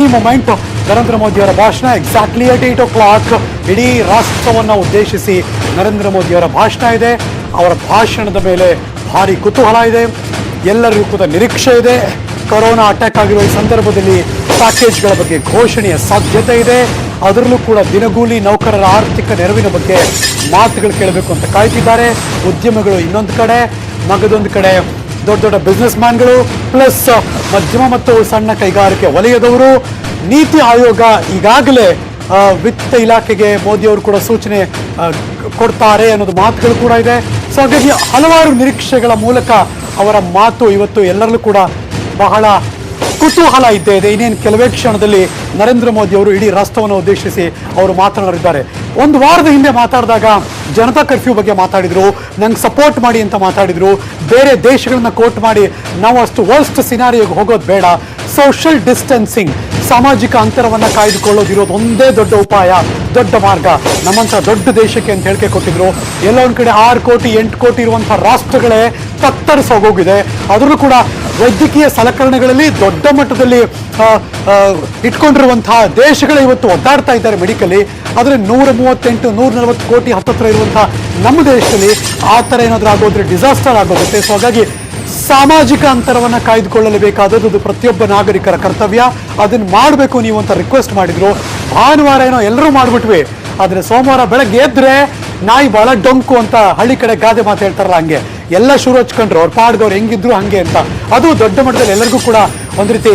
ಈ ಮೊಮೆಂಟ್ ನರೇಂದ್ರ ಮೋದಿಯವರ ಭಾಷಣ ಎಕ್ಸಾಕ್ಟ್ಲಿ ಅಟ್ 8 o'clock ಇಡೀ ರಾಷ್ಟ್ರವನ್ನು ಉದ್ದೇಶಿಸಿ ನರೇಂದ್ರ ಮೋದಿಯವರ ಭಾಷಣ ಇದೆ. ಅವರ ಭಾಷಣದ ಮೇಲೆ ಭಾರಿ ಕುತೂಹಲ ಇದೆ, ಎಲ್ಲರಿಗೂ ಕೂಡ ನಿರೀಕ್ಷೆ ಇದೆ. ಕೊರೋನಾ ಅಟ್ಯಾಕ್ ಆಗಿರುವ ಈ ಸಂದರ್ಭದಲ್ಲಿ ಪ್ಯಾಕೇಜ್ಗಳ ಬಗ್ಗೆ ಘೋಷಣೆಯ ಸಾಧ್ಯತೆ ಇದೆ. ಅದರಲ್ಲೂ ಕೂಡ ದಿನಗೂಲಿ ನೌಕರರ ಆರ್ಥಿಕ ನೆರವಿನ ಬಗ್ಗೆ ಮಾತುಗಳು ಕೇಳಬೇಕು ಅಂತ ಕಾಯ್ತಿದ್ದಾರೆ. ಉದ್ಯಮಿಗಳು ಇನ್ನೊಂದು ಕಡೆ, ಮಗದೊಂದು ಕಡೆ ದೊಡ್ಡ ದೊಡ್ಡ ಬಿಸ್ನೆಸ್ ಮ್ಯಾನ್ಗಳು, ಪ್ಲಸ್ ಮಧ್ಯಮ ಮತ್ತು ಸಣ್ಣ ಕೈಗಾರಿಕೆ ವಲಯದವರು. ನೀತಿ ಆಯೋಗ ಈಗಾಗಲೇ ವಿತ್ತ ಇಲಾಖೆಗೆ ಮೋದಿಯವರು ಕೂಡ ಸೂಚನೆ ಕೊಡ್ತಾರೆ ಅನ್ನೋದು ಮಾತುಗಳು ಕೂಡ ಇದೆ. ಸೊ ಹಾಗಾಗಿ ಹಲವಾರು ನಿರೀಕ್ಷೆಗಳ ಮೂಲಕ ಅವರ ಮಾತು ಇವತ್ತು ಎಲ್ಲರಲ್ಲೂ ಕೂಡ ಬಹಳ ಕುತೂಹಲ ಇದ್ದೇ ಇದೆ. ಇನ್ನೇನು ಕೆಲವೇ ಕ್ಷಣದಲ್ಲಿ ನರೇಂದ್ರ ಮೋದಿ ಅವರು ಇಡೀ ರಾಷ್ಟ್ರವನ್ನು ಉದ್ದೇಶಿಸಿ ಅವರು ಮಾತನಾಡಿದ್ದಾರೆ. ಒಂದು ವಾರದ ಹಿಂದೆ ಮಾತಾಡಿದಾಗ ಜನತಾ ಕರ್ಫ್ಯೂ ಬಗ್ಗೆ ಮಾತಾಡಿದ್ರು, ನಂಗೆ ಸಪೋರ್ಟ್ ಮಾಡಿ ಅಂತ ಮಾತಾಡಿದ್ರು. ಬೇರೆ ದೇಶಗಳನ್ನ ಕೋಟ್ ಮಾಡಿ ನಾವು ಅಷ್ಟು ವರ್ಸ್ಟ್ ಸಿನಾರಿಯೋಗೆ ಹೋಗೋದು ಬೇಡ, ಸೋಷಿಯಲ್ ಡಿಸ್ಟೆನ್ಸಿಂಗ್, ಸಾಮಾಜಿಕ ಅಂತರವನ್ನು ಕಾಯ್ದುಕೊಳ್ಳೋದಿರೋದು ಒಂದೇ ದೊಡ್ಡ ಉಪಾಯ, ದೊಡ್ಡ ಮಾರ್ಗ ನಮ್ಮಂಥ ದೊಡ್ಡ ದೇಶಕ್ಕೆ ಅಂತ ಹೇಳಿಕೆ ಕೊಟ್ಟಿದ್ರು. ಎಲ್ಲ ಒಂದು ಕಡೆ 6 ಕೋಟಿ 8 ಕೋಟಿ ಇರುವಂಥ ರಾಷ್ಟ್ರಗಳೇ ತತ್ತರಿಸೋಗೋಗಿದೆ. ಅದರಲ್ಲೂ ಕೂಡ ವೈದ್ಯಕೀಯ ಸಲಕರಣೆಗಳಲ್ಲಿ ದೊಡ್ಡ ಮಟ್ಟದಲ್ಲಿ ಇಟ್ಕೊಂಡಿರುವಂತಹ ದೇಶಗಳೇ ಇವತ್ತು ಒದ್ದಾಡ್ತಾ ಇದ್ದಾರೆ ಮೆಡಿಕಲಿ. ಆದರೆ 138 140 ಕೋಟಿ ಹತ್ತತ್ರ ಇರುವಂತಹ ನಮ್ಮ ದೇಶದಲ್ಲಿ ಆ ಥರ ಏನಾದರೂ ಆಗೋದ್ರೆ ಡಿಸಾಸ್ಟರ್ ಆಗೋಗುತ್ತೆ. ಸೊ ಹಾಗಾಗಿ ಸಾಮಾಜಿಕ ಅಂತರವನ್ನು ಕಾಯ್ದುಕೊಳ್ಳಲೇಬೇಕಾದದ್ದು ಪ್ರತಿಯೊಬ್ಬ ನಾಗರಿಕರ ಕರ್ತವ್ಯ. ಅದನ್ನು ಮಾಡಬೇಕು ನೀವು ಅಂತ ರಿಕ್ವೆಸ್ಟ್ ಮಾಡಿದ್ರು. ಭಾನುವಾರ ಏನೋ ಎಲ್ಲರೂ ಮಾಡಿಬಿಟ್ವಿ, ಆದರೆ ಸೋಮವಾರ ಬೆಳಗ್ಗೆ ಎದ್ರೆ ನಾಯಿ ಬಹಳ ಡೊಂಕು ಅಂತ ಹಳ್ಳಿ ಕಡೆ ಗಾದೆ ಮಾತು ಹೇಳ್ತಾರಲ್ಲ, ಹಂಗೆ ಎಲ್ಲ ಶುರು ಹಚ್ಕೊಂಡ್ರು ಅವ್ರು ಪಾಡ್ದವ್ರು ಹೆಂಗಿದ್ರು ಹಂಗೆ ಅಂತ. ಅದು ದೊಡ್ಡ ಮಟ್ಟದಲ್ಲಿ ಎಲ್ಲರಿಗೂ ಕೂಡ ಒಂದು ರೀತಿ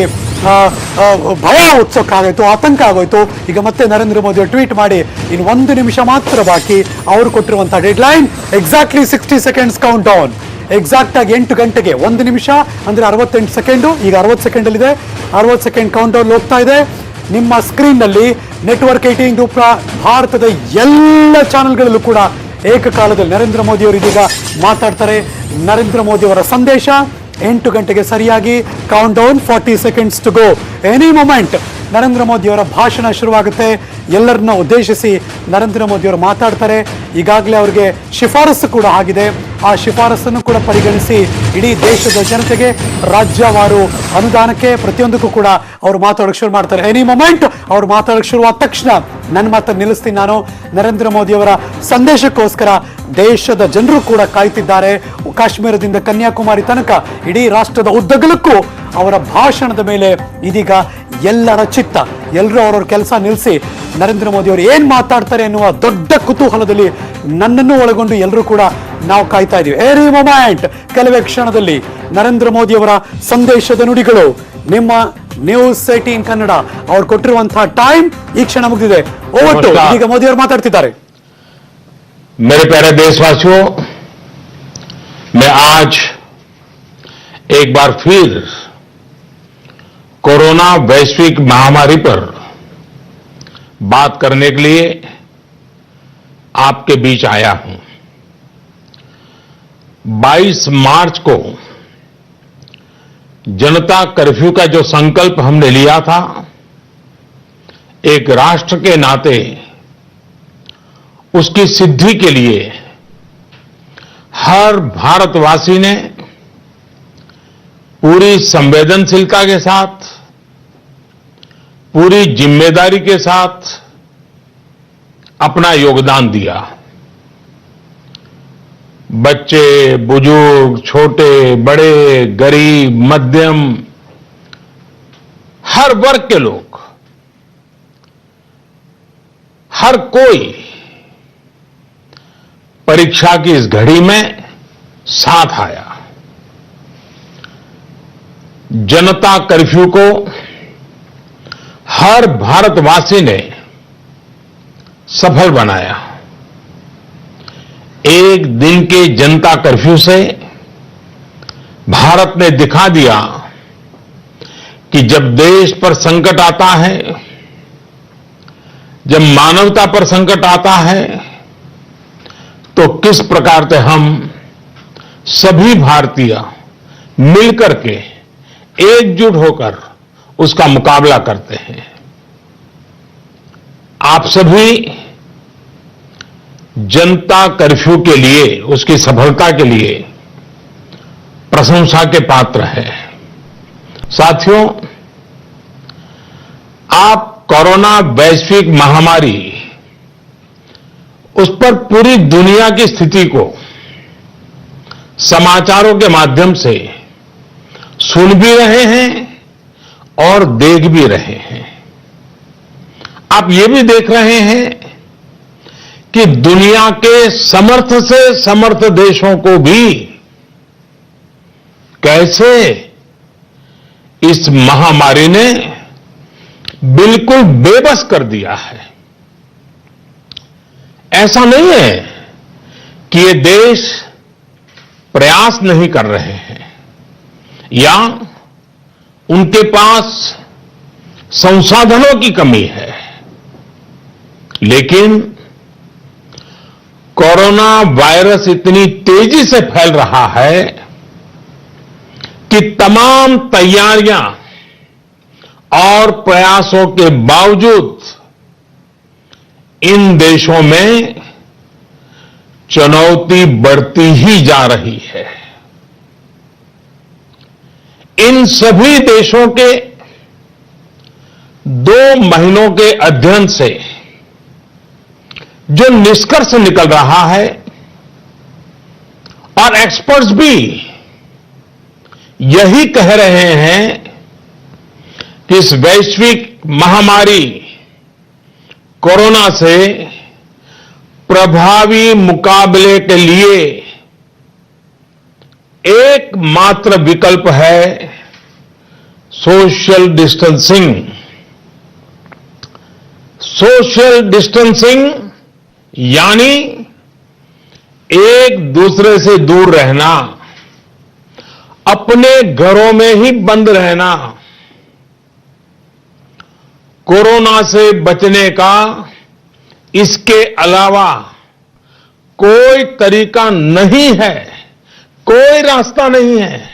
ಭಯ ಹುಟ್ಸೋಕ್ಕಾಗೋಯ್ತು, ಆತಂಕ ಆಗೋಯ್ತು. ಈಗ ಮತ್ತೆ ನರೇಂದ್ರ ಮೋದಿ ಟ್ವೀಟ್ ಮಾಡಿ ಇನ್ನು 1 ನಿಮಿಷ ಮಾತ್ರ ಬಾಕಿ, ಅವರು ಕೊಟ್ಟಿರುವಂಥ deadline exactly 60 seconds count down. Exact ಆಗಿ 8 ಗಂಟೆಗೆ 1 ನಿಮಿಷ ಅಂದರೆ 68 ಸೆಕೆಂಡು, ಈಗ 60 ಸೆಕೆಂಡಲ್ಲಿದೆ. 60 ಸೆಕೆಂಡ್ ಕೌಂಟ್ ಡೌನ್ ಹೋಗ್ತಾ ಇದೆ. ನಿಮ್ಮ ಸ್ಕ್ರೀನ್ನಲ್ಲಿ ನೆಟ್ವರ್ಕ್ 18 ಗ್ರೂಪ್ ಭಾರತದ ಎಲ್ಲ ಚಾನೆಲ್ಗಳಲ್ಲೂ ಕೂಡ ಏಕಕಾಲದಲ್ಲಿ ನರೇಂದ್ರ ಮೋದಿ ಅವರು ಇದೀಗ ಮಾತಾಡ್ತಾರೆ. ನರೇಂದ್ರ ಮೋದಿ ಅವರ ಸಂದೇಶ 8 ಗಂಟೆಗೆ ಸರಿಯಾಗಿ countdown, 40 seconds to go. Any moment Narendra Modi ಅವರ ಭಾಷಣ ಶುರುವಾಗುತ್ತೆ. ಎಲ್ಲರನ್ನ ಉದ್ದೇಶಿಸಿ ನರೇಂದ್ರ ಮೋದಿ ಅವರು ಮಾತಾಡ್ತಾರೆ. ಈಗಾಗಲೇ ಅವರಿಗೆ ಶಿಫಾರಸು ಕೂಡ ಆಗಿದೆ. ಆ ಶಿಫಾರಸನ್ನು ಕೂಡ ಪರಿಗಣಿಸಿ ಇಡೀ ದೇಶದ ಜನತೆಗೆ ರಾಜ್ಯವಾರು ಅನುದಾನಕ್ಕೆ ಪ್ರತಿಯೊಂದಕ್ಕೂ ಕೂಡ ಅವರು ಮಾತಾಡೋಕೆ ಶುರು ಮಾಡ್ತಾರೆ. ಎನಿ ಮೊಮೆಂಟ್ ಅವ್ರು ಮಾತಾಡೋಕೆ ಶುರುವಾದ ತಕ್ಷಣ ನನ್ನ ಮಾತನ್ನು ನಿಲ್ಲಿಸ್ತೀನಿ ನಾನು. ನರೇಂದ್ರ ಮೋದಿ ಅವರ ಸಂದೇಶಕ್ಕೋಸ್ಕರ ದೇಶದ ಜನರು ಕೂಡ ಕಾಯ್ತಿದ್ದಾರೆ. ಕಾಶ್ಮೀರದಿಂದ ಕನ್ಯಾಕುಮಾರಿ ತನಕ ಇಡೀ ರಾಷ್ಟ್ರದ ಉದ್ದಗಲಕ್ಕೂ ಅವರ ಭಾಷಣದ ಮೇಲೆ ಇದೀಗ ಎಲ್ಲರ ಚಿತ್ತ, ಎಲ್ಲರೂ ಅವರವ್ರ ಕೆಲಸ ನಿಲ್ಲಿಸಿ ನರೇಂದ್ರ ಮೋದಿ ಅವರು ಏನು ಮಾತಾಡ್ತಾರೆ ಎನ್ನುವ ದೊಡ್ಡ ಕುತೂಹಲದಲ್ಲಿ ನನ್ನನ್ನು ಒಳಗೊಂಡು ಎಲ್ಲರೂ ಕೂಡ ನಾವು ಕಾಯ್ತಾ ಇದ್ದೀವಿ. ಎನಿ ಮೊಮೆಂಟ್ ಕೆಲವೇ ಕ್ಷಣದಲ್ಲಿ ನರೇಂದ್ರ ಮೋದಿ ಅವರ ಸಂದೇಶದ ನುಡಿಗಳು ನಿಮ್ಮ ನ್ಯೂಸ್ 18 ಕನ್ನಡ ಅವ್ರು ಕೊಟ್ಟಿರುವಂತಹ ಟೈಮ್ ಈ ಕ್ಷಣ ಮುಗಿದಿದೆ. ಓವರ್ ಈಗ ಮೋದಿ ಅವರು ಮಾತಾಡ್ತಿದ್ದಾರೆ. मेरे प्यारे देशवासियों, मैं आज एक बार फिर कोरोना वैश्विक महामारी पर बात करने के लिए आपके बीच आया हूं. 22 मार्च को जनता कर्फ्यू का जो संकल्प हमने लिया था, एक राष्ट्र के नाते उसकी सिद्धि के लिए हर भारतवासी ने पूरी संवेदनशीलता के साथ, पूरी जिम्मेदारी के साथ अपना योगदान दिया. बच्चे, बुजुर्ग, छोटे, बड़े, गरीब, मध्यम, हर वर्ग के लोग, हर कोई परीक्षा की इस घड़ी में साथ आया. जनता कर्फ्यू को हर भारतवासी ने सफल बनाया. एक दिन के जनता कर्फ्यू से भारत ने दिखा दिया कि जब देश पर संकट आता है, जब मानवता पर संकट आता है, तो किस प्रकार से हम सभी भारतीय मिलकर के एकजुट होकर उसका मुकाबला करते हैं. आप सभी जनता कर्फ्यू के लिए, उसकी सफलता के लिए प्रशंसा के पात्र हैं. साथियों, आप कोरोना वैश्विक महामारी उस पर पूरी दुनिया की स्थिति को समाचारों के माध्यम से सुन भी रहे हैं और देख भी रहे हैं। आप ये भी देख रहे हैं कि दुनिया के समर्थ से समर्थ देशों को भी कैसे इस महामारी ने बिल्कुल बेबस कर दिया है। ऐसा नहीं है कि ये देश प्रयास नहीं कर रहे हैं या उनके पास संसाधनों की कमी है, लेकिन कोरोना वायरस इतनी तेजी से फैल रहा है कि तमाम तैयारियां और प्रयासों के बावजूद इन देशों में चुनौती बढ़ती ही जा रही है। इन सभी देशों के 2 महीनों के अध्ययन से जो निष्कर्ष निकल रहा है, और एक्सपर्ट्स भी यही कह रहे हैं कि इस वैश्विक महामारी कोरोना से प्रभावी मुकाबले के लिए एकमात्र विकल्प है सोशल डिस्टेंसिंग। सोशल डिस्टेंसिंग यानी एक दूसरे से दूर रहना, अपने घरों में ही बंद रहना। कोरोना से बचने का इसके अलावा कोई तरीका नहीं है, कोई रास्ता नहीं है।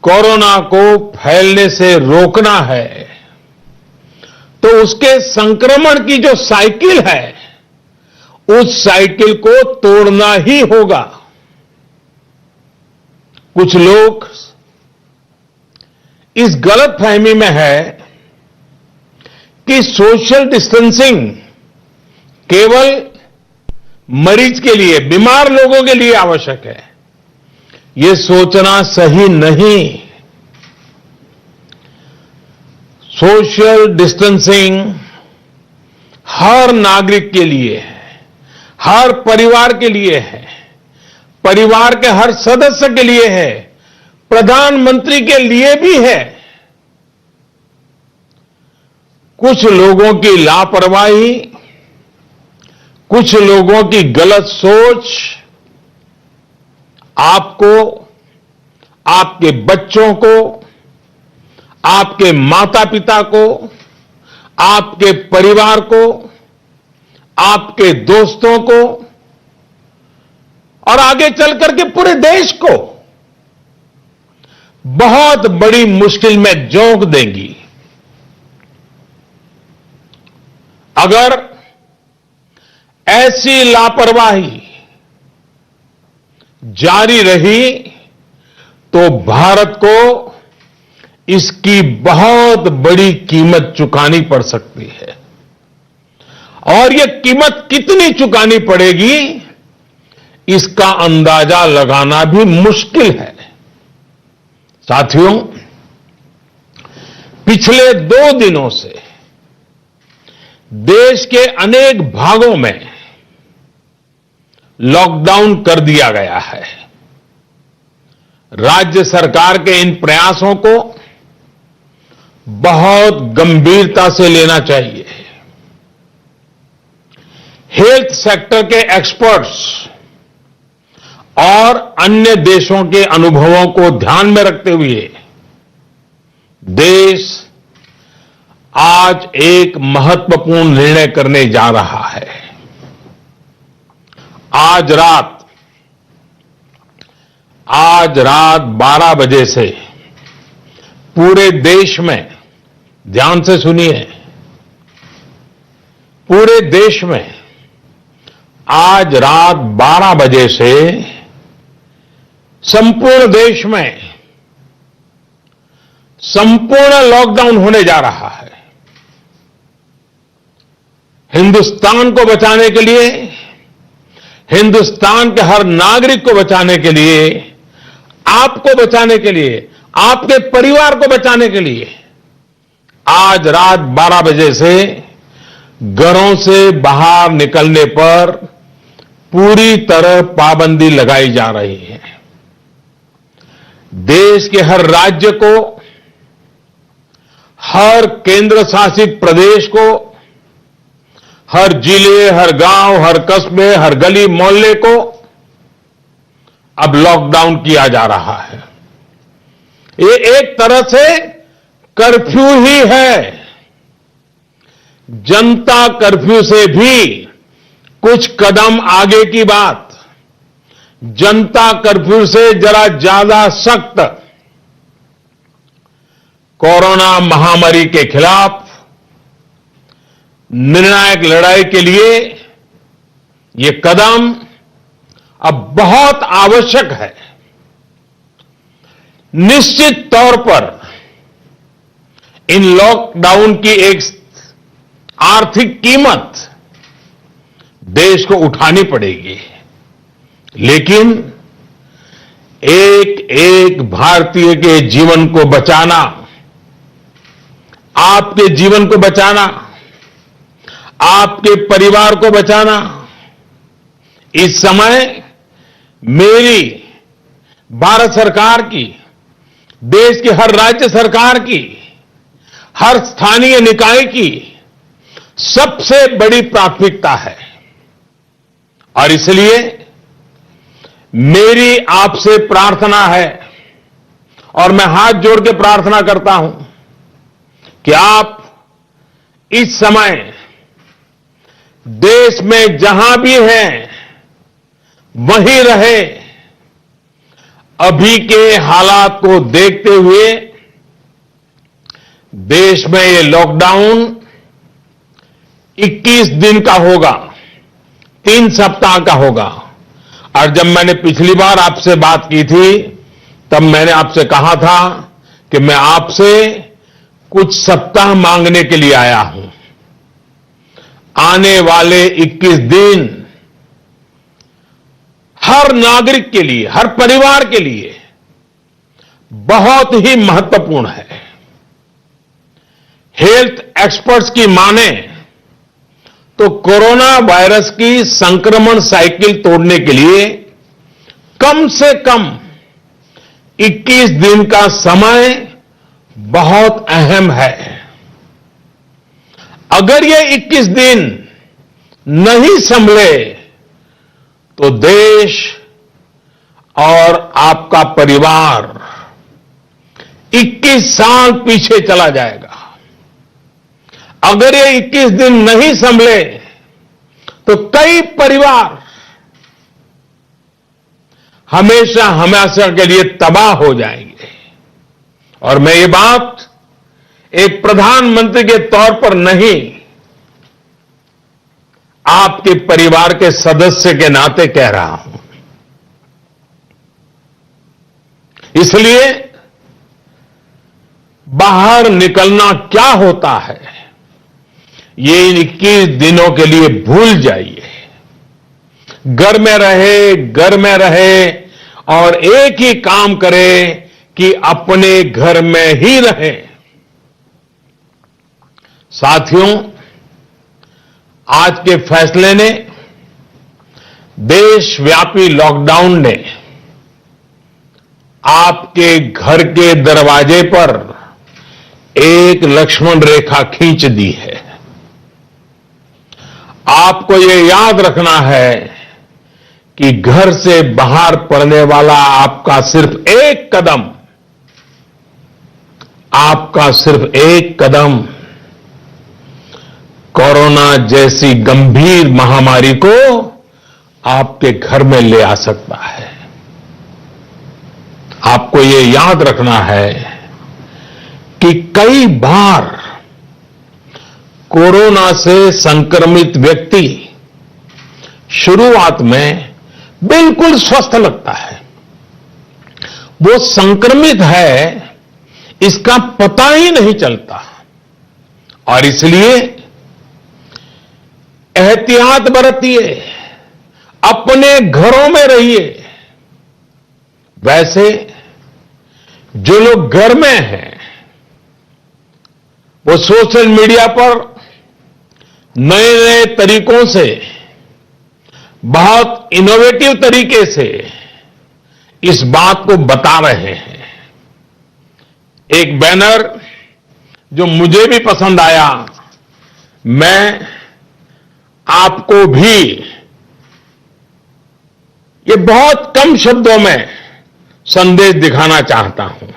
कोरोना को फैलने से रोकना है तो उसके संक्रमण की जो साइकिल है, उस साइकिल को तोड़ना ही होगा। कुछ लोग इस गलतफहमी में है कि सोशल डिस्टेंसिंग केवल मरीज के लिए, बीमार लोगों के लिए आवश्यक है। यह सोचना सही नहीं। सोशल डिस्टेंसिंग हर नागरिक के लिए है, हर परिवार के लिए है, परिवार के हर सदस्य के लिए है, प्रधानमंत्री के लिए भी है। कुछ लोगों की लापरवाही, कुछ लोगों की गलत सोच आपको, आपके बच्चों को, आपके माता पिता को, आपके परिवार को, आपके दोस्तों को और आगे चल करके पूरे देश को बहुत बड़ी मुश्किल में झोंक देंगी। अगर ऐसी लापरवाही जारी रही तो भारत को इसकी बहुत बड़ी कीमत चुकानी पड़ सकती है। और यह कीमत कितनी चुकानी पड़ेगी, इसका अंदाजा लगाना भी मुश्किल है। साथियों, पिछले 2 दिनों से देश के अनेक भागों में लॉकडाउन कर दिया गया है। राज्य सरकार के इन प्रयासों को बहुत गंभीरता से लेना चाहिए। हेल्थ सेक्टर के एक्सपर्ट्स और अन्य देशों के अनुभवों को ध्यान में रखते हुए देश आज एक महत्वपूर्ण निर्णय करने जा रहा है। आज रात 12 बजे से पूरे देश में, ध्यान से सुनिए, पूरे देश में आज रात 12 बजे से संपूर्ण देश में संपूर्ण लॉकडाउन होने जा रहा है। हिंदुस्तान को बचाने के लिए, हिंदुस्तान के हर नागरिक को बचाने के लिए, आपको बचाने के लिए, आपके परिवार को बचाने के लिए आज रात 12 बजे से घरों से बाहर निकलने पर पूरी तरह पाबंदी लगाई जा रही है। देश के हर राज्य को, हर केंद्र शासित प्रदेश को, हर जिले, हर गांव, हर कस्बे, हर गली मोहल्ले को अब लॉकडाउन किया जा रहा है। ये एक तरह से कर्फ्यू ही है। जनता कर्फ्यू से भी कुछ कदम आगे की बात, जनता कर्फ्यू से जरा ज्यादा सख्त कोरोना महामारी के खिलाफ निर्णायक लड़ाई के लिए ये कदम अब बहुत आवश्यक है। निश्चित तौर पर इन लॉकडाउन की एक आर्थिक कीमत देश को उठानी पड़ेगी, लेकिन एक एक भारतीय के जीवन को बचाना, आपके जीवन को बचाना, आपके परिवार को बचाना, इस समय मेरी, भारत सरकार की, देश की हर राज्य सरकार की, हर स्थानीय निकाय की सबसे बड़ी प्राथमिकता है। और इसलिए मेरी आपसे प्रार्थना है और मैं हाथ जोड़ के प्रार्थना करता हूं कि आप इस समय देश में जहां भी हैं वहीं रहे। अभी के हालात को देखते हुए देश में ये लॉकडाउन 21 दिन का होगा, 3 सप्ताह का होगा। और जब मैंने पिछली बार आपसे बात की थी तब मैंने आपसे कहा था कि मैं आपसे कुछ सप्ताह मांगने के लिए आया हूं। आने वाले 21 दिन हर नागरिक के लिए, हर परिवार के लिए बहुत ही महत्वपूर्ण है। हेल्थ एक्सपर्ट्स की माने तो कोरोना वायरस की संक्रमण साइकिल तोड़ने के लिए कम से कम 21 दिन का समय बहुत अहम है। अगर ये 21 दिन नहीं संभले तो देश और आपका परिवार 21 साल पीछे चला जाएगा। अगर ये 21 दिन नहीं संभले तो कई परिवार हमेशा हमेशा के लिए तबाह हो जाएंगे। और मैं ये बात एक प्रधानमंत्री के तौर पर नहीं, आपके परिवार के सदस्य के नाते कह रहा हूं। इसलिए बाहर निकलना क्या होता है ये इन 21 दिनों के लिए भूल जाइए। घर में रहे और एक ही काम करें कि अपने घर में ही रहें। साथियों, आज के फैसले ने, देशव्यापी लॉकडाउन ने आपके घर के दरवाजे पर एक लक्ष्मण रेखा खींच दी है। आपको ये याद रखना है कि घर से बाहर पड़ने वाला आपका सिर्फ एक कदम कोरोना जैसी गंभीर महामारी को आपके घर में ले आ सकता है। आपको ये याद रखना है कि कई बार कोरोना से संक्रमित व्यक्ति शुरुआत में बिल्कुल स्वस्थ लगता है। वो संक्रमित है इसका पता ही नहीं चलता। और इसलिए एहतियात बरतिए, अपने घरों में रहिए। वैसे जो लोग घर में हैं, वो सोशल मीडिया पर नए नए तरीकों से, बहुत इनोवेटिव तरीके से इस बात को बता रहे हैं। एक बैनर जो मुझे भी पसंद आया, मैं आपको भी ये बहुत कम शब्दों में संदेश दिखाना चाहता हूं।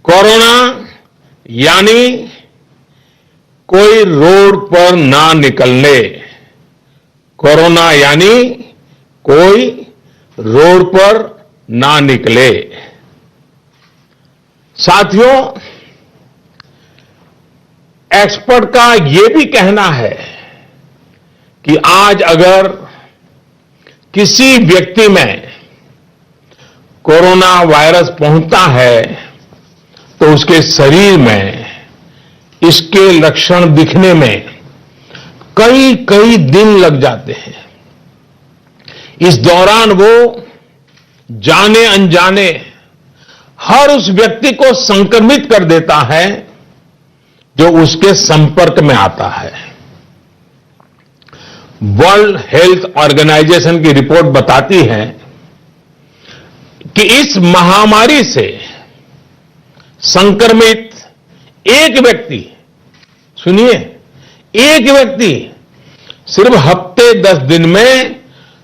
कोरोना यानी कोई रोड पर ना निकलने। कोरोना यानी कोई रोड पर ना निकले। साथियों, एक्सपर्ट का यह भी कहना है कि आज अगर किसी व्यक्ति में कोरोना वायरस पहुंचता है तो उसके शरीर में इसके लक्षण दिखने में कई कई दिन लग जाते हैं। इस दौरान वो जाने अनजाने हर उस व्यक्ति को संक्रमित कर देता है जो उसके संपर्क में आता है। वर्ल्ड हेल्थ ऑर्गेनाइजेशन की रिपोर्ट बताती है कि इस महामारी से संक्रमित एक व्यक्ति, सुनिए, एक व्यक्ति सिर्फ हफ्ते 10 दिन में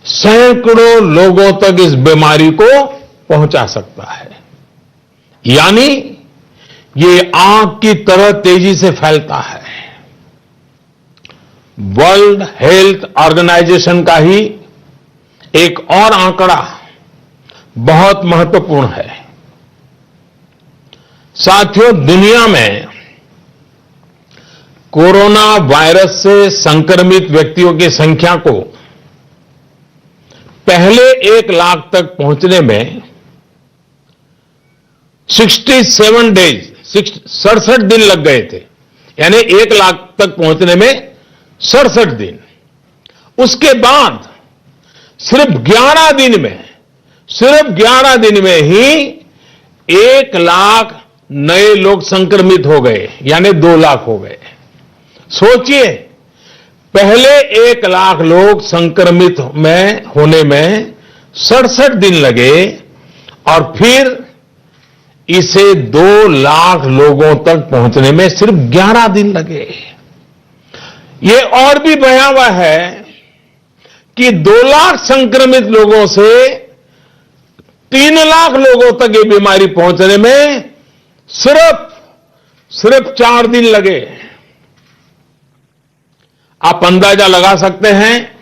सैकड़ों लोगों तक इस बीमारी को पहुंचा सकता है। यानी ये आग की तरह तेजी से फैलता है। वर्ल्ड हेल्थ ऑर्गेनाइजेशन का ही एक और आंकड़ा बहुत महत्वपूर्ण है। साथियों, दुनिया में कोरोना वायरस से संक्रमित व्यक्तियों की संख्या को पहले 1 लाख तक पहुंचने में 67 डेज, 67 दिन लग गए थे। यानी 1 लाख तक पहुंचने में 67 दिन। उसके बाद सिर्फ 11 दिन में ही 1 लाख नए लोग संक्रमित हो गए, यानी 2 लाख हो गए। सोचिए, पहले 1 लाख लोग संक्रमित होने में 67 दिन लगे और फिर इसे 2 लाख लोगों तक पहुंचने में सिर्फ 11 दिन लगे। ये और भी भयावह है कि 2 लाख संक्रमित लोगों से 3 लाख लोगों तक ये बीमारी पहुंचने में सिर्फ 4 दिन लगे। आप अंदाजा लगा सकते हैं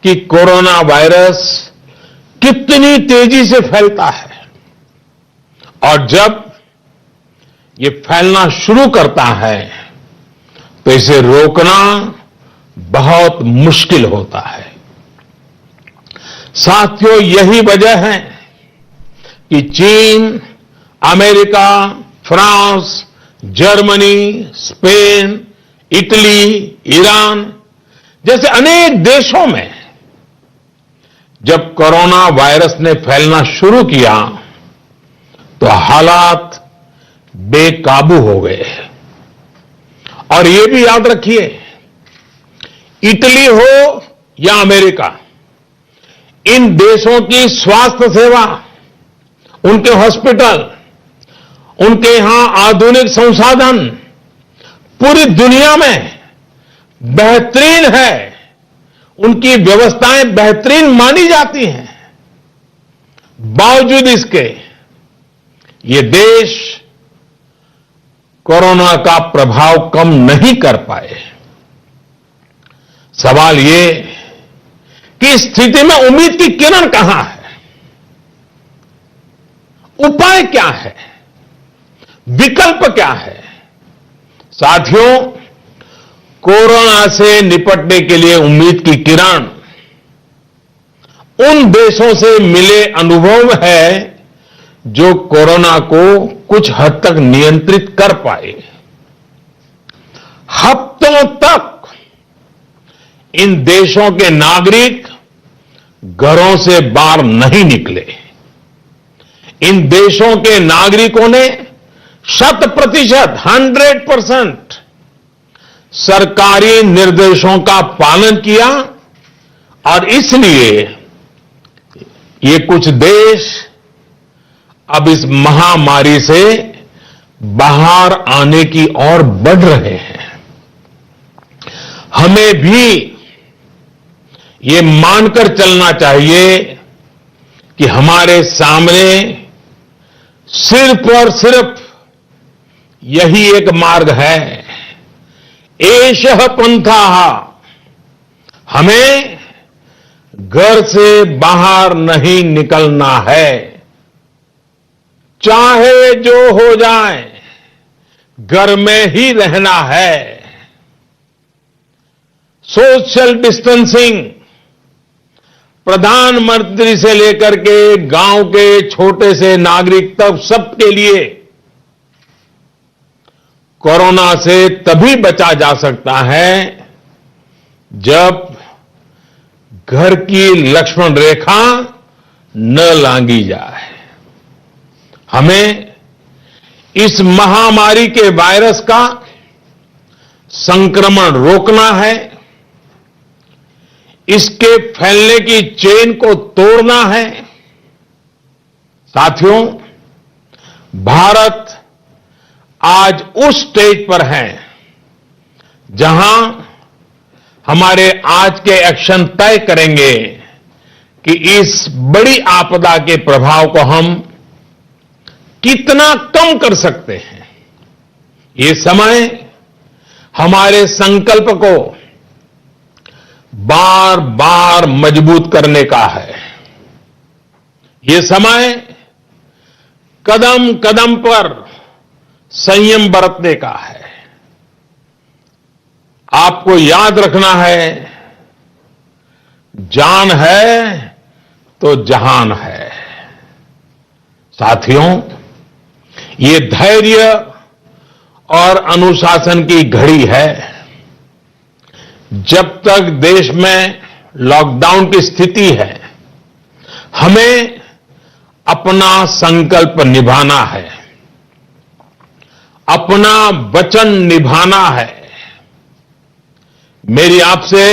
कि कोरोना वायरस कितनी तेजी से फैलता है। और जब ये फैलना शुरू करता है तो इसे रोकना बहुत मुश्किल होता है। साथियों, यही वजह है कि चीन, America, France, Germany, Spain, Italy, Iran जैसे अनेक देशों में जब कोरोना वायरस ने फैलना शुरू किया तो हालात बेकाबू हो गए। और ये भी याद रखिए, इटली हो या अमेरिका, इन देशों की स्वास्थ्य सेवा, उनके हॉस्पिटल, उनके यहां आधुनिक संसाधन पूरी दुनिया में बेहतरीन है। उनकी व्यवस्थाएं बेहतरीन मानी जाती हैं। बावजूद इसके ये देश कोरोना का प्रभाव कम नहीं कर पाए। सवाल ये कि इस स्थिति में उम्मीद की किरण कहां है? उपाय क्या है? विकल्प क्या है? साथियों, कोरोना से निपटने के लिए उम्मीद की किरण उन देशों से मिले अनुभव है जो कोरोना को कुछ हद तक नियंत्रित कर पाए। हफ्तों तक इन देशों के नागरिक घरों से बाहर नहीं निकले। इन देशों के नागरिकों ने 100% सरकारी निर्देशों का पालन किया और इसलिए ये कुछ देश अब इस महामारी से बाहर आने की ओर बढ़ रहे हैं। हमें भी ये मानकर चलना चाहिए कि हमारे सामने सिर्फ और सिर्फ यही एक मार्ग है, एषः पंथाः। हमें घर से बाहर नहीं निकलना है, चाहे जो हो जाए घर में ही रहना है। सोशल डिस्टेंसिंग प्रधानमंत्री से लेकर के गांव के छोटे से नागरिक तक सबके लिए कोरोना से तभी बचा जा सकता है जब घर की लक्ष्मण रेखा न लांघी जाए। हमें इस महामारी के वायरस का संक्रमण रोकना है, इसके फैलने की चेन को तोड़ना है। साथियों, भारत आज उस स्टेज पर है जहां हमारे आज के एक्शन तय करेंगे कि इस बड़ी आपदा के प्रभाव को हम कितना कम कर सकते हैं। ये समय हमारे संकल्प को बार बार मजबूत करने का है। ये समय कदम कदम पर संयम बरतने का है। आपको याद रखना है, जान है तो जहान है। साथियों, ये धैर्य और अनुशासन की घड़ी है। जब तक देश में लॉकडाउन की स्थिति है, हमें अपना संकल्प निभाना है, अपना वचन निभाना है। मेरी आपसे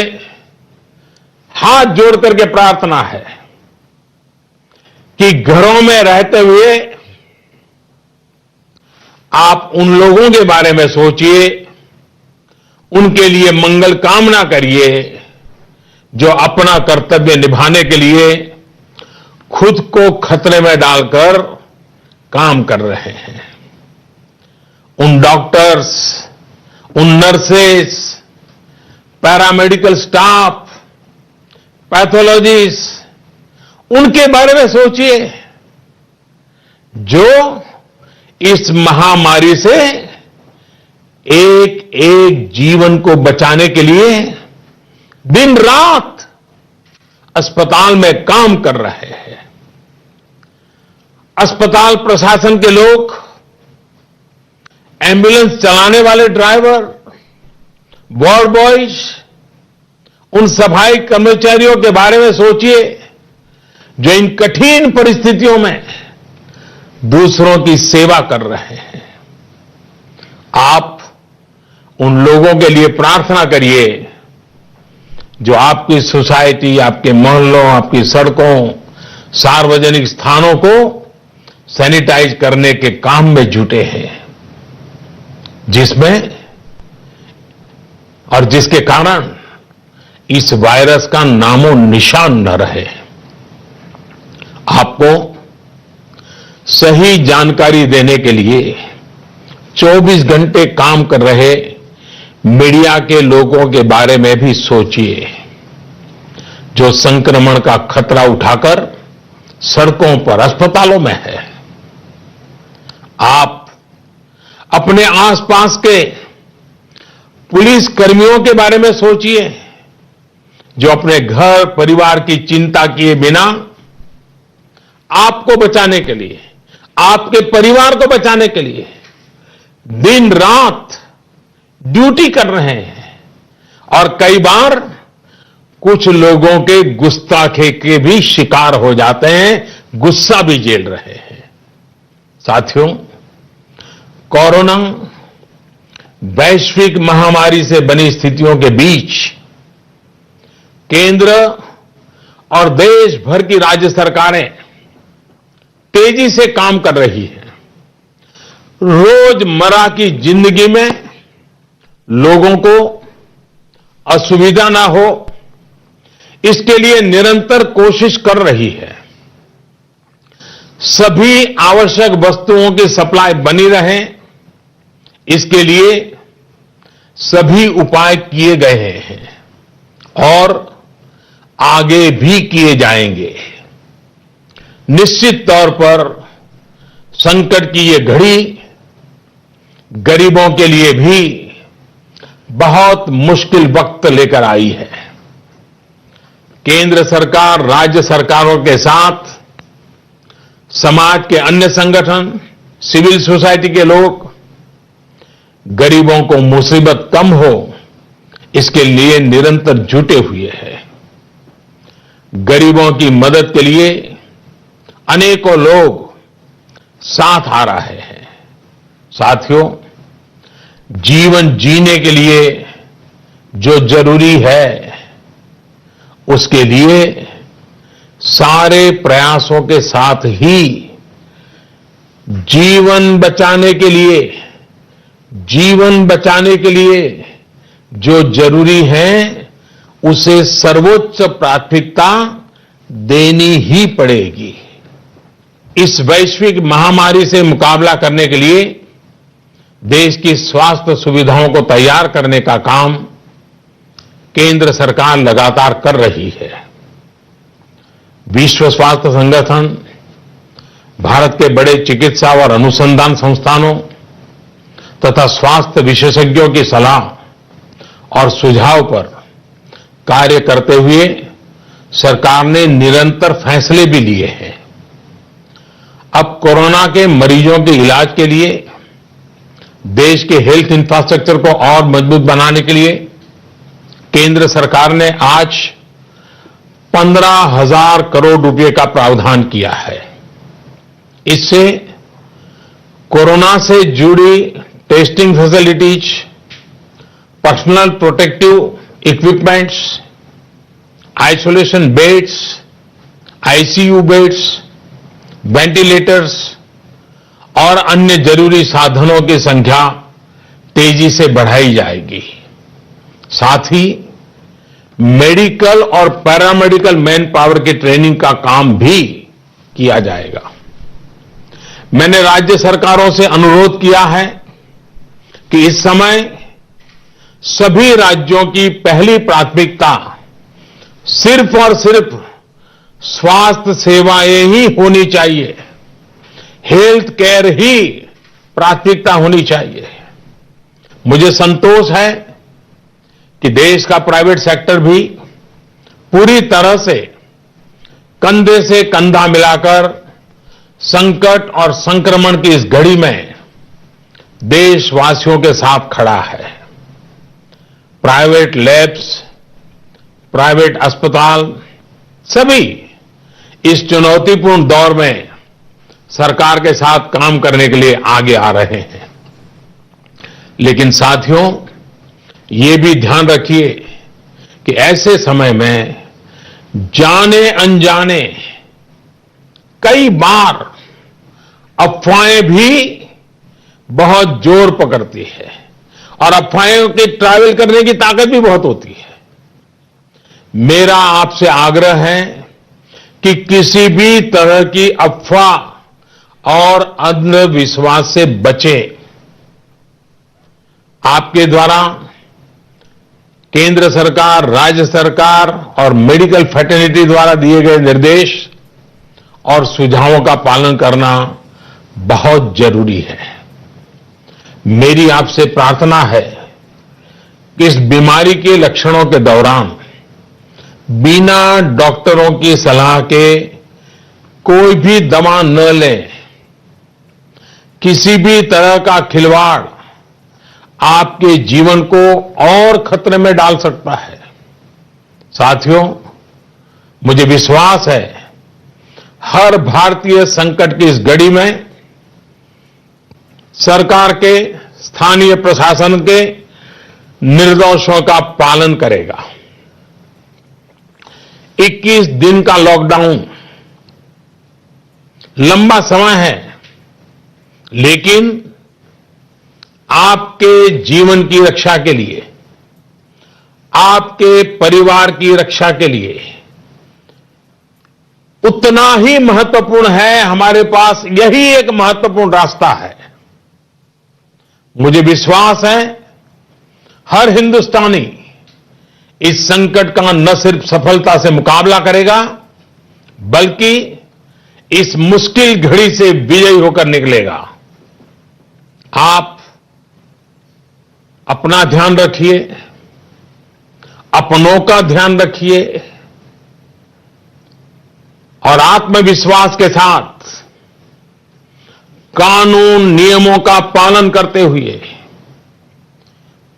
हाथ जोड़ करके प्रार्थना है कि घरों में रहते हुए आप उन लोगों के बारे में सोचिए, उनके लिए मंगल कामना करिए जो अपना कर्तव्य निभाने के लिए खुद को खतरे में डालकर काम कर रहे हैं। उन डॉक्टर्स, उन नर्सेस, पैरामेडिकल स्टाफ, पैथोलॉजिस्ट, उनके बारे में सोचिए जो इस महामारी से एक एक जीवन को बचाने के लिए दिन रात अस्पताल में काम कर रहे हैं। अस्पताल प्रशासन के लोग, एम्बुलेंस चलाने वाले ड्राइवर, वार्ड बॉयज, उन सफाई कर्मचारियों के बारे में सोचिए जो इन कठिन परिस्थितियों में दूसरों की सेवा कर रहे हैं। आप उन लोगों के लिए प्रार्थना करिए जो आपकी सोसाइटी, आपके मोहल्लों, आपकी सड़कों, सार्वजनिक स्थानों को सैनिटाइज करने के काम में जुटे हैं, जिसमें और जिसके कारण इस वायरस का नामो निशान न रहे। आपको सही जानकारी देने के लिए 24 घंटे काम कर रहे मीडिया के लोगों के बारे में भी सोचिए जो संक्रमण का खतरा उठाकर सड़कों पर, अस्पतालों में है। आप अपने आसपास के पुलिस कर्मियों के बारे में सोचिए जो अपने घर परिवार की चिंता किए बिना आपको बचाने के लिए, आपके परिवार को बचाने के लिए दिन रात ड्यूटी कर रहे हैं और कई बार कुछ लोगों के गुस्ताखे के भी शिकार हो जाते हैं, गुस्सा भी झेल रहे हैं। साथियों, कोरोना वैश्विक महामारी से बनी स्थितियों के बीच केंद्र और देश भर की राज्य सरकारें तेजी से काम कर रही हैं। रोजमर्रा की जिंदगी में लोगों को असुविधा ना हो, इसके लिए निरंतर कोशिश कर रही है। सभी आवश्यक वस्तुओं की सप्लाई बनी रहे, इसके लिए सभी उपाय किए गए हैं और आगे भी किए जाएंगे। निश्चित तौर पर संकट की ये घड़ी गरीबों के लिए भी बहुत मुश्किल वक्त लेकर आई है। केंद्र सरकार, राज्य सरकारों के साथ समाज के अन्य संगठन, सिविल सोसाइटी के लोग गरीबों को मुसीबत कम हो, इसके लिए निरंतर जुटे हुए हैं। गरीबों की मदद के लिए अनेकों लोग साथ आ रहे हैं। साथियों, जीवन जीने के लिए जो जरूरी है, उसके लिए सारे प्रयासों के साथ ही जीवन बचाने के लिए जो जरूरी है, उसे सर्वोच्च प्राथमिकता देनी ही पड़ेगी। इस वैश्विक महामारी से मुकाबला करने के लिए देश की स्वास्थ्य सुविधाओं को तैयार करने का काम केंद्र सरकार लगातार कर रही है। विश्व स्वास्थ्य संगठन, भारत के बड़े चिकित्सा और अनुसंधान संस्थानों तथा स्वास्थ्य विशेषज्ञों की सलाह और सुझाव पर कार्य करते हुए सरकार ने निरंतर फैसले भी लिए हैं। अब कोरोना के मरीजों के इलाज के लिए देश के हेल्थ इंफ्रास्ट्रक्चर को और मजबूत बनाने के लिए केंद्र सरकार ने आज 15,000 करोड़ रुपए का प्रावधान किया है। इससे कोरोना से जुड़ी testing facilities, personal protective equipments, isolation beds, ICU beds, ventilators और अन्य जरूरी साधनों की संख्या तेजी से बढ़ाई जाएगी। साथ ही मेडिकल और पैरामेडिकल मैन पावर की ट्रेनिंग का काम भी किया जाएगा। मैंने राज्य सरकारों से अनुरोध किया है कि इस समय सभी राज्यों की पहली प्राथमिकता सिर्फ और सिर्फ स्वास्थ्य सेवाएं ही होनी चाहिए, हेल्थ केयर ही प्राथमिकता होनी चाहिए। मुझे संतोष है कि देश का प्राइवेट सेक्टर भी पूरी तरह से कंधे से कंधा मिलाकर संकट और संक्रमण की इस घड़ी में देशवासियों के साथ खड़ा है। प्राइवेट लैब्स, प्राइवेट अस्पताल सभी इस चुनौतीपूर्ण दौर में सरकार के साथ काम करने के लिए आगे आ रहे हैं। लेकिन साथियों, ये भी ध्यान रखिए कि ऐसे समय में जाने अनजाने कई बार अफवाहें भी बहुत जोर पकड़ती है और अफवाहों के ट्रैवल करने की ताकत भी बहुत होती है। मेरा आपसे आग्रह है कि किसी भी तरह की अफवाह और अंधविश्वास से बचें। आपके द्वारा केंद्र सरकार, राज्य सरकार और मेडिकल फ्रेटर्निटी द्वारा दिए गए निर्देश और सुझावों का पालन करना बहुत जरूरी है। मेरी आपसे प्रार्थना है कि इस बीमारी के लक्षणों के दौरान बिना डॉक्टरों की सलाह के कोई भी दवा न लें किसी भी तरह का खिलवाड़ आपके जीवन को और खतरे में डाल सकता है। साथियों, मुझे विश्वास है हर भारतीय संकट की इस घड़ी में सरकार के, स्थानीय प्रशासन के निर्देशों का पालन करेगा। 21 दिन का लॉकडाउन लंबा समय है, लेकिन आपके जीवन की रक्षा के लिए, आपके परिवार की रक्षा के लिए उतना ही महत्वपूर्ण है। हमारे पास यही एक महत्वपूर्ण रास्ता है। मुझे विश्वास है हर हिंदुस्तानी इस संकट का न सिर्फ सफलता से मुकाबला करेगा, बल्कि इस मुश्किल घड़ी से विजयी होकर निकलेगा। आप अपना ध्यान रखिए, अपनों का ध्यान रखिए और आत्मविश्वास के साथ कानून नियमों का पालन करते हुए,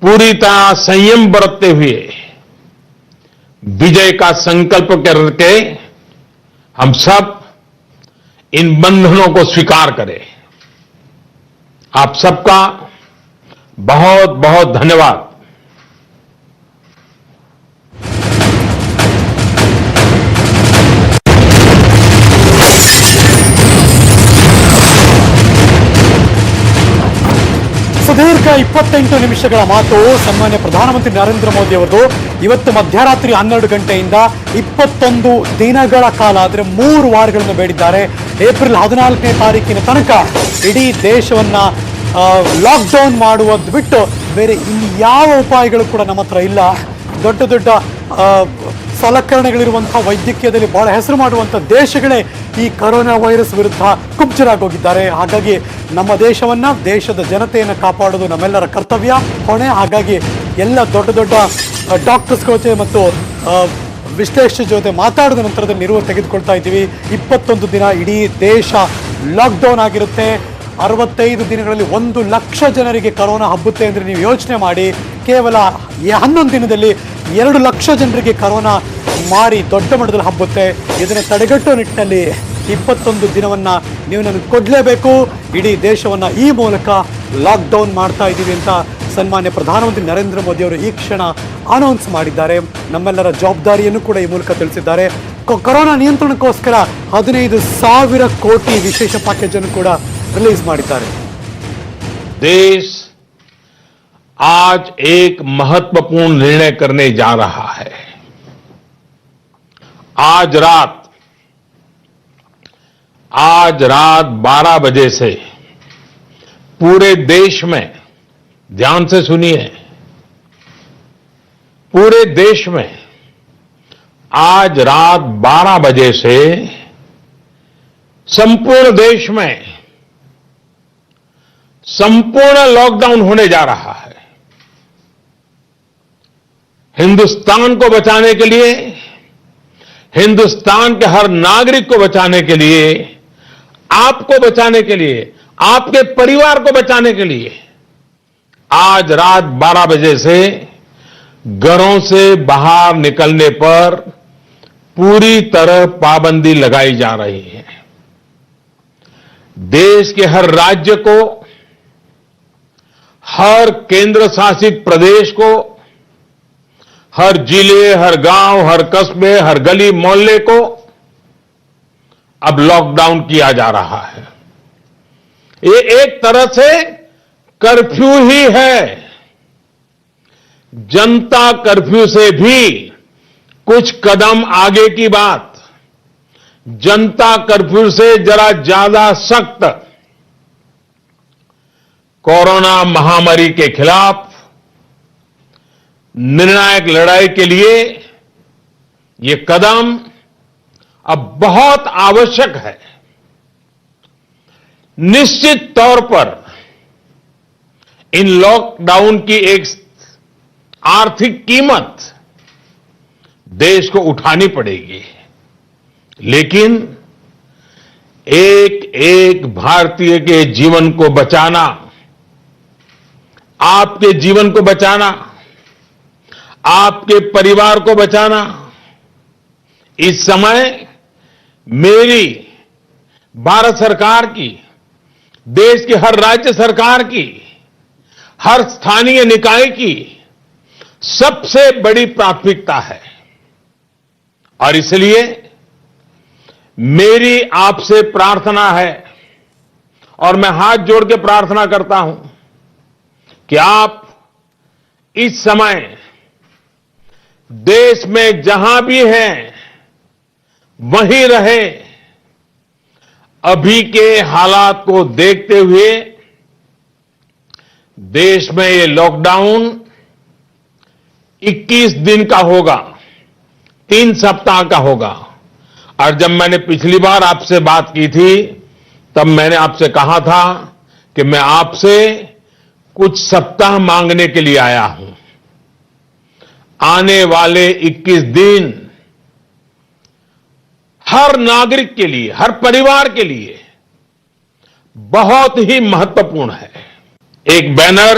पूरी तरह संयम बरतते हुए विजय का संकल्प करके हम सब इन बंधनों को स्वीकार करें। आप सबका बहुत बहुत धन्यवाद। ಸುದೀರ್ಘ 28 ನಿಮಿಷಗಳ ಮಾತು ಸನ್ಮಾನ್ಯ ಪ್ರಧಾನಮಂತ್ರಿ ನರೇಂದ್ರ ಮೋದಿ ಅವರದು. ಇವತ್ತು ಮಧ್ಯರಾತ್ರಿ 12 ಗಂಟೆಯಿಂದ 21 ದಿನಗಳ ಕಾಲ, ಅಂದರೆ 3 ವಾರಗಳನ್ನು ಬೇಡಿದ್ದಾರೆ. ಏಪ್ರಿಲ್ 14ನೇ ತಾರೀಕಿನ ತನಕ ಇಡೀ ದೇಶವನ್ನ ಲಾಕ್ಡೌನ್ ಮಾಡುವುದು ಬಿಟ್ಟು ಬೇರೆ ಇನ್ಯಾವ ಉಪಾಯಗಳು ಕೂಡ ನಮ್ಮ ಹತ್ರ ಇಲ್ಲ. ದೊಡ್ಡ ದೊಡ್ಡ ಸಲಕರಣೆಗಳಿರುವಂಥ, ವೈದ್ಯಕೀಯದಲ್ಲಿ ಬಹಳ ಹೆಸರು ಮಾಡುವಂಥ ದೇಶಗಳೇ ಈ ಕರೋನಾ ವೈರಸ್ ವಿರುದ್ಧ ಕುಬ್ಜರಾಗೋಗಿದ್ದಾರೆ. ಹಾಗಾಗಿ ನಮ್ಮ ದೇಶವನ್ನು, ದೇಶದ ಜನತೆಯನ್ನು ಕಾಪಾಡೋದು ನಮ್ಮೆಲ್ಲರ ಕರ್ತವ್ಯ, ಹೊಣೆ. ಹಾಗಾಗಿ ಎಲ್ಲ ದೊಡ್ಡ ದೊಡ್ಡ ಡಾಕ್ಟರ್ಸ್ಗಳ ಜೊತೆ ಮತ್ತು ವಿಶ್ಲೇಷಕ ಜೊತೆ ಮಾತಾಡಿದ ನಂತರದಲ್ಲಿ ನಿಲುವು ತೆಗೆದುಕೊಳ್ತಾ ಇದ್ದೀವಿ. 21 ದಿನ ಇಡೀ ದೇಶ ಲಾಕ್ಡೌನ್ ಆಗಿರುತ್ತೆ. 65 ದಿನಗಳಲ್ಲಿ 1 ಲಕ್ಷ ಜನರಿಗೆ ಕರೋನಾ ಹಬ್ಬುತ್ತೆ ಅಂದರೆ ನೀವು ಯೋಚನೆ ಮಾಡಿ. ಕೇವಲ 11 ದಿನದಲ್ಲಿ 2 ಲಕ್ಷ ಜನರಿಗೆ ಕರೋನಾ ಮಾರಿ ದೊಡ್ಡ ಮಟ್ಟದಲ್ಲಿ ಹಬ್ಬುತ್ತೆ. ಇದನ್ನು ತಡೆಗಟ್ಟುವ ನಿಟ್ಟಿನಲ್ಲಿ 21 ದಿನವನ್ನು ನೀವು ನನಗೆ ಕೊಡಲೇಬೇಕು. ಇಡೀ ದೇಶವನ್ನು ಈ ಮೂಲಕ ಲಾಕ್ಡೌನ್ ಮಾಡ್ತಾ ಇದ್ದೀವಿ ಅಂತ ಸನ್ಮಾನ್ಯ ಪ್ರಧಾನಮಂತ್ರಿ ನರೇಂದ್ರ ಮೋದಿ ಅವರು ಈ ಕ್ಷಣ ಅನೌನ್ಸ್ ಮಾಡಿದ್ದಾರೆ. ನಮ್ಮೆಲ್ಲರ ಜವಾಬ್ದಾರಿಯನ್ನು ಕೂಡ ಈ ಮೂಲಕ ತಿಳಿಸಿದ್ದಾರೆ. ಕೊರೋನಾ ನಿಯಂತ್ರಣಕ್ಕೋಸ್ಕರ 15,000 ಕೋಟಿ ವಿಶೇಷ ಪ್ಯಾಕೇಜ್ ಅನ್ನು ಕೂಡ रिलीज ಮಾಡಿದ್ದಾರೆ. देश आज एक महत्वपूर्ण निर्णय करने जा रहा है. आज रात 12 बजे से पूरे देश में, ध्यान से सुनिए, पूरे देश में आज रात 12 बजे से संपूर्ण देश में संपूर्ण लॉकडाउन होने जा रहा है. हिंदुस्तान को बचाने के लिए, हिंदुस्तान के हर नागरिक को बचाने के लिए, आपको बचाने के लिए, आपके परिवार को बचाने के लिए आज रात 12 बजे से घरों से बाहर निकलने पर पूरी तरह पाबंदी लगाई जा रही है. देश के हर राज्य को, हर केंद्र शासित प्रदेश को, हर जिले, हर गांव, हर कस्बे, हर गली मोहल्ले को अब लॉकडाउन किया जा रहा है. ये एक तरह से कर्फ्यू ही है. जनता कर्फ्यू से भी कुछ कदम आगे की बात. जनता कर्फ्यू से जरा ज्यादा सख्त कोरोना महामारी के खिलाफ निर्णायक लड़ाई के लिए ये कदम अब बहुत आवश्यक है. निश्चित तौर पर इन लॉकडाउन की एक आर्थिक कीमत देश को उठानी पड़ेगी, लेकिन एक एक भारतीय के जीवन को बचाना, आपके जीवन को बचाना, आपके परिवार को बचाना, इस समय मेरी भारत सरकार की, देश की हर राज्य सरकार की, हर स्थानीय निकाय की सबसे बड़ी प्राथमिकता है। और इसलिए मेरी आपसे प्रार्थना है और मैं हाथ जोड़ के प्रार्थना करता हूं कि आप इस समय देश में जहां भी हैं वहीं रहे। अभी के हालात को देखते हुए देश में ये लॉकडाउन 21 दिन का होगा, 3 सप्ताह का होगा। और जब मैंने पिछली बार आपसे बात की थी तब मैंने आपसे कहा था कि मैं आपसे कुछ सप्ताह मांगने के लिए आया हूं। आने वाले 21 दिन हर नागरिक के लिए, हर परिवार के लिए बहुत ही महत्वपूर्ण है। एक बैनर